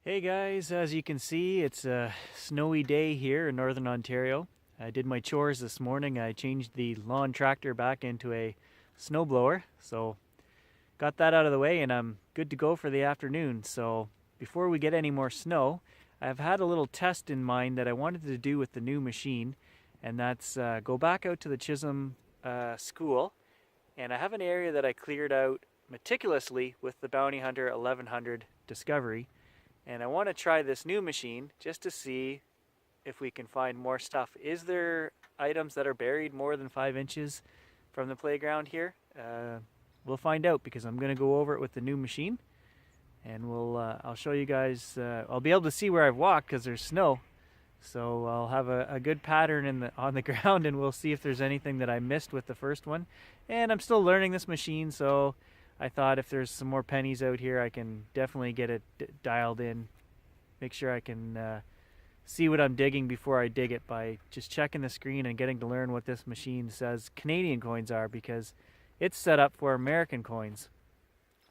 Hey guys, as you can see, it's a snowy day here in Northern Ontario. I did my chores this morning. I changed the lawn tractor back into a snowblower, so got that out of the way and I'm good to go for the afternoon. So before we get any more snow, I've had a little test in mind that I wanted to do with the new machine, and that's go back out to the Chisholm School, and I have an area that I cleared out meticulously with the Bounty Hunter 1100 Discovery. And I want to try this new machine just to see if we can find more stuff. Is there items that are buried more than 5 inches from the playground here? We'll find out because I'm going to go over it with the new machine. And I'll show you guys. I'll be able to see where I've walked because there's snow. So I'll have a good pattern on the ground, and we'll see if there's anything that I missed with the first one. And I'm still learning this machine, so I thought if there's some more pennies out here, I can definitely get it dialed in. Make sure I can see what I'm digging before I dig it by just checking the screen and getting to learn what this machine says Canadian coins are, because it's set up for American coins.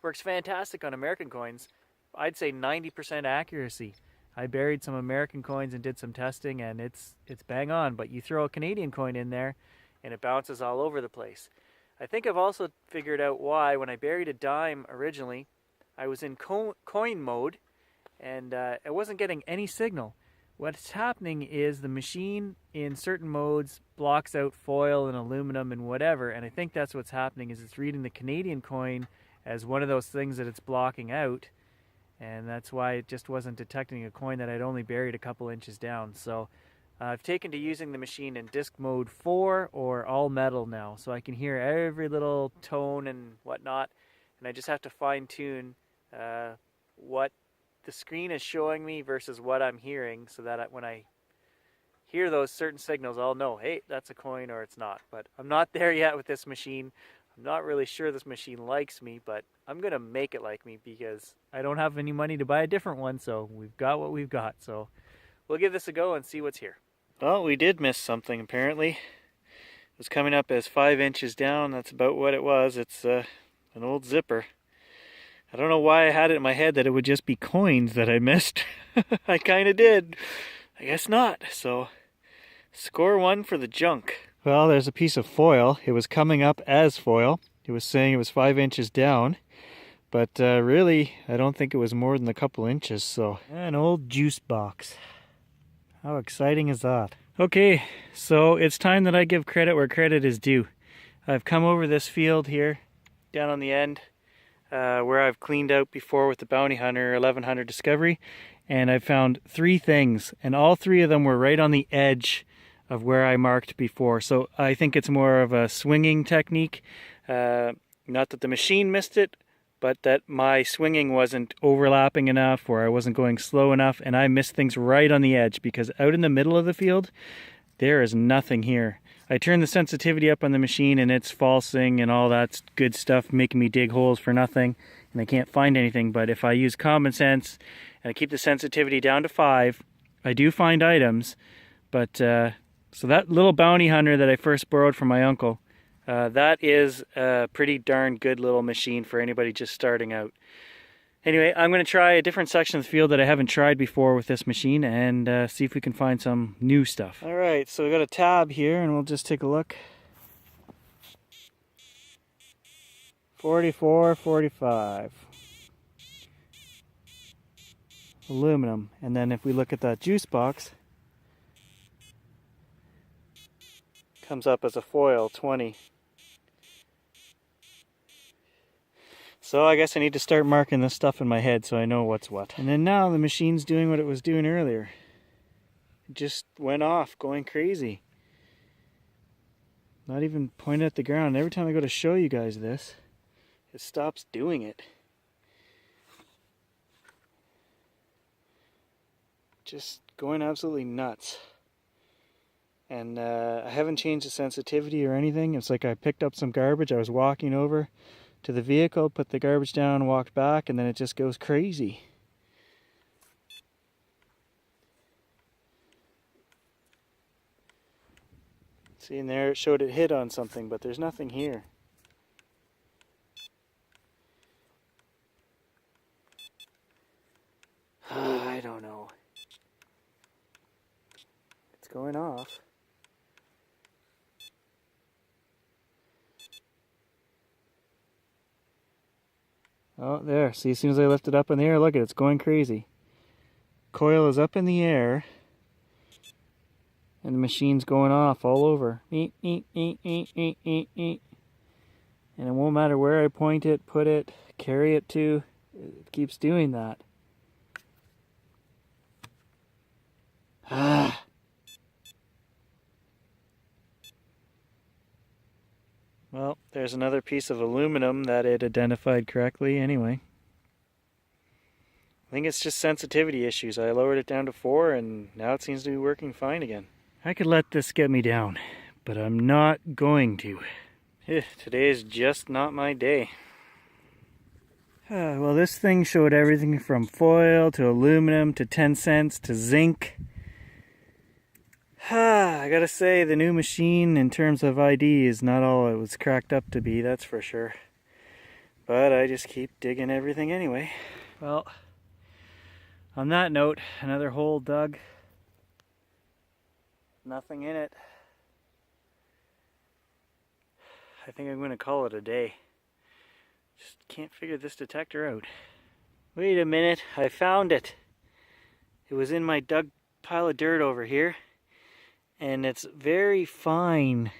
Works fantastic on American coins. I'd say 90% accuracy. I buried some American coins and did some testing, and it's bang on, but you throw a Canadian coin in there and it bounces all over the place. I think I've also figured out why. When I buried a dime originally, I was in coin mode and I wasn't getting any signal. What's happening is the machine in certain modes blocks out foil and aluminum and whatever, and I think that's what's happening is it's reading the Canadian coin as one of those things that it's blocking out, and that's why it just wasn't detecting a coin that I'd only buried a couple inches down. So I've taken to using the machine in disc mode 4 or all metal now, so I can hear every little tone and whatnot, and I just have to fine tune what the screen is showing me versus what I'm hearing, so that when I hear those certain signals, I'll know, hey, that's a coin or it's not. But I'm not there yet with this machine. I'm not really sure this machine likes me, but I'm going to make it like me because I don't have any money to buy a different one, so we've got what we've got. So we'll give this a go and see what's here. Well, we did miss something apparently. It was coming up as 5 inches down. That's about what it was. It's an old zipper. I don't know why I had it in my head that it would just be coins that I missed. I kind of did. I guess not. So, score 1 for the junk. Well, there's a piece of foil. It was coming up as foil. It was saying it was 5 inches down. But really, I don't think it was more than a couple inches. So, an old juice box. How exciting is that? Okay, so it's time that I give credit where credit is due. I've come over this field here, down on the end, where I've cleaned out before with the Bounty Hunter 1100 Discovery, and I've found 3 things, and all 3 of them were right on the edge of where I marked before. So I think it's more of a swinging technique. Not that the machine missed it, but that my swinging wasn't overlapping enough, or I wasn't going slow enough, and I missed things right on the edge, because out in the middle of the field, there is nothing here. I turned the sensitivity up on the machine and it's falsing and all that good stuff, making me dig holes for nothing, and I can't find anything. But if I use common sense and I keep the sensitivity down to 5, I do find items. But so that little Bounty Hunter that I first borrowed from my uncle, that is a pretty darn good little machine for anybody just starting out. Anyway, I'm going to try a different section of the field that I haven't tried before with this machine and see if we can find some new stuff. Alright, so we've got a tab here and we'll just take a look. 44, 45. Aluminum. And then if we look at that juice box, comes up as a foil, 20. So I guess I need to start marking this stuff in my head so I know what's what. And then now the machine's doing what it was doing earlier. It just went off, going crazy. Not even pointing at the ground. Every time I go to show you guys this, it stops doing it. Just going absolutely nuts. And I haven't changed the sensitivity or anything. It's like I picked up some garbage. I was walking over to the vehicle, put the garbage down, walked back, and then it just goes crazy. See, in there it showed it hit on something, but there's nothing here. don't know. It's going off. Oh, there. See, as soon as I lift it up in the air, look at it, it's going crazy. Coil is up in the air, and the machine's going off all over. And it won't matter where I point it, put it, carry it to, it keeps doing that. Well, there's another piece of aluminum that it identified correctly anyway. I think it's just sensitivity issues. I lowered it down to 4 and now it seems to be working fine again. I could let this get me down, but I'm not going to. Today is just not my day. Well, this thing showed everything from foil to aluminum to 10 cents to zinc. I gotta say, the new machine in terms of ID is not all it was cracked up to be, that's for sure. But I just keep digging everything anyway. Well, on that note, another hole dug. Nothing in it. I think I'm gonna call it a day. Just can't figure this detector out. Wait a minute, I found it. It was in my dug pile of dirt over here. And it's very fine,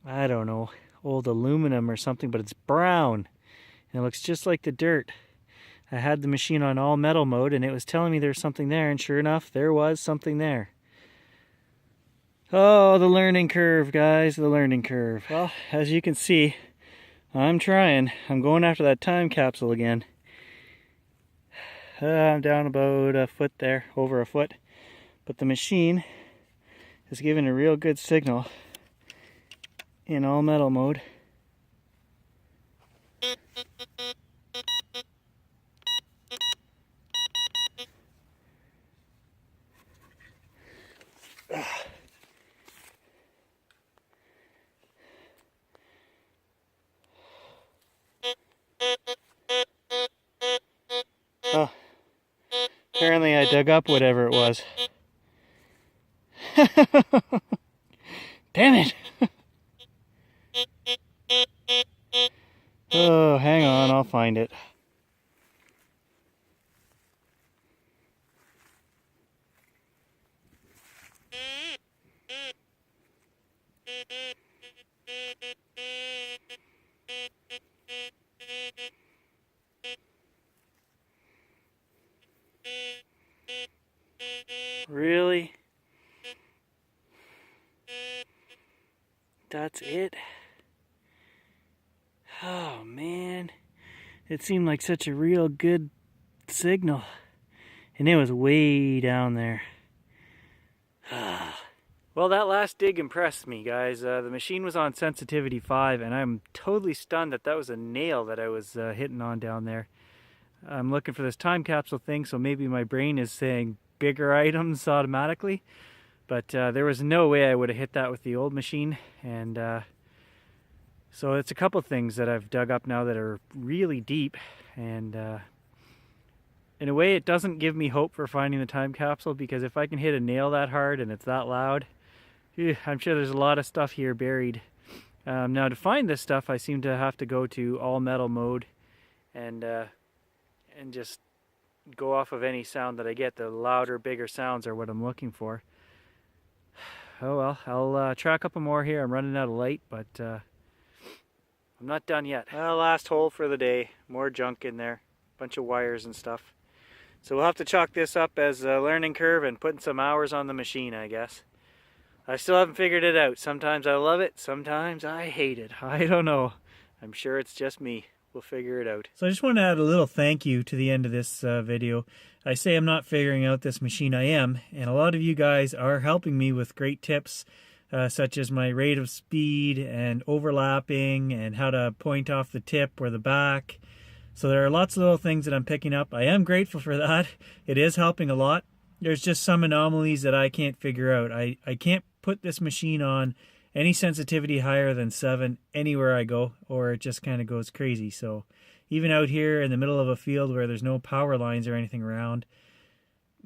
I don't know, old aluminum or something, but it's brown. And it looks just like the dirt. I had the machine on all metal mode and it was telling me there's something there, and sure enough, there was something there. Oh, the learning curve, guys, the learning curve. Well, as you can see, I'm trying. I'm going after that time capsule again. I'm down about a foot there, over a foot. But the machine is giving a real good signal in all metal mode. Oh, apparently I dug up whatever it was. Damn it! Oh, hang on, I'll find it. Really? That's it? Oh man, it seemed like such a real good signal, and it was way down there. Well, that last dig impressed me, guys. The machine was on sensitivity 5, and I'm totally stunned that that was a nail that I was hitting on down there. I'm looking for this time capsule thing, so maybe my brain is saying bigger items automatically, but there was no way I would have hit that with the old machine. And so it's a couple things that I've dug up now that are really deep, and in a way it doesn't give me hope for finding the time capsule, because if I can hit a nail that hard and it's that loud, I'm sure there's a lot of stuff here buried. Now to find this stuff, I seem to have to go to all metal mode and just go off of any sound that I get. The louder, bigger sounds are what I'm looking for. Oh well, I'll try a couple more here. I'm running out of light, but I'm not done yet. Last hole for the day. More junk in there. Bunch of wires and stuff. So we'll have to chalk this up as a learning curve and putting some hours on the machine, I guess. I still haven't figured it out. Sometimes I love it, sometimes I hate it. I don't know. I'm sure it's just me. We'll figure it out. So I just want to add a little thank you to the end of this video. I say I'm not figuring out this machine, I am. And a lot of you guys are helping me with great tips, such as my rate of speed and overlapping and how to point off the tip or the back. So there are lots of little things that I'm picking up. I am grateful for that. It is helping a lot. There's just some anomalies that I can't figure out. I can't put this machine on any sensitivity higher than 7 anywhere I go, or it just kind of goes crazy. So even out here in the middle of a field where there's no power lines or anything around,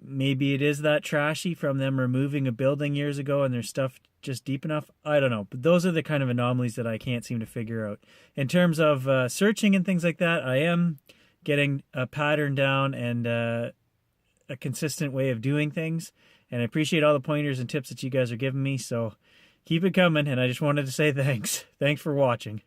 Maybe it is that trashy from them removing a building years ago and their stuff just deep enough. I don't know. But those are the kind of anomalies that I can't seem to figure out. In terms of searching and things like that, I am getting a pattern down and a consistent way of doing things. And I appreciate all the pointers and tips that you guys are giving me. So keep it coming. And I just wanted to say thanks. Thanks for watching.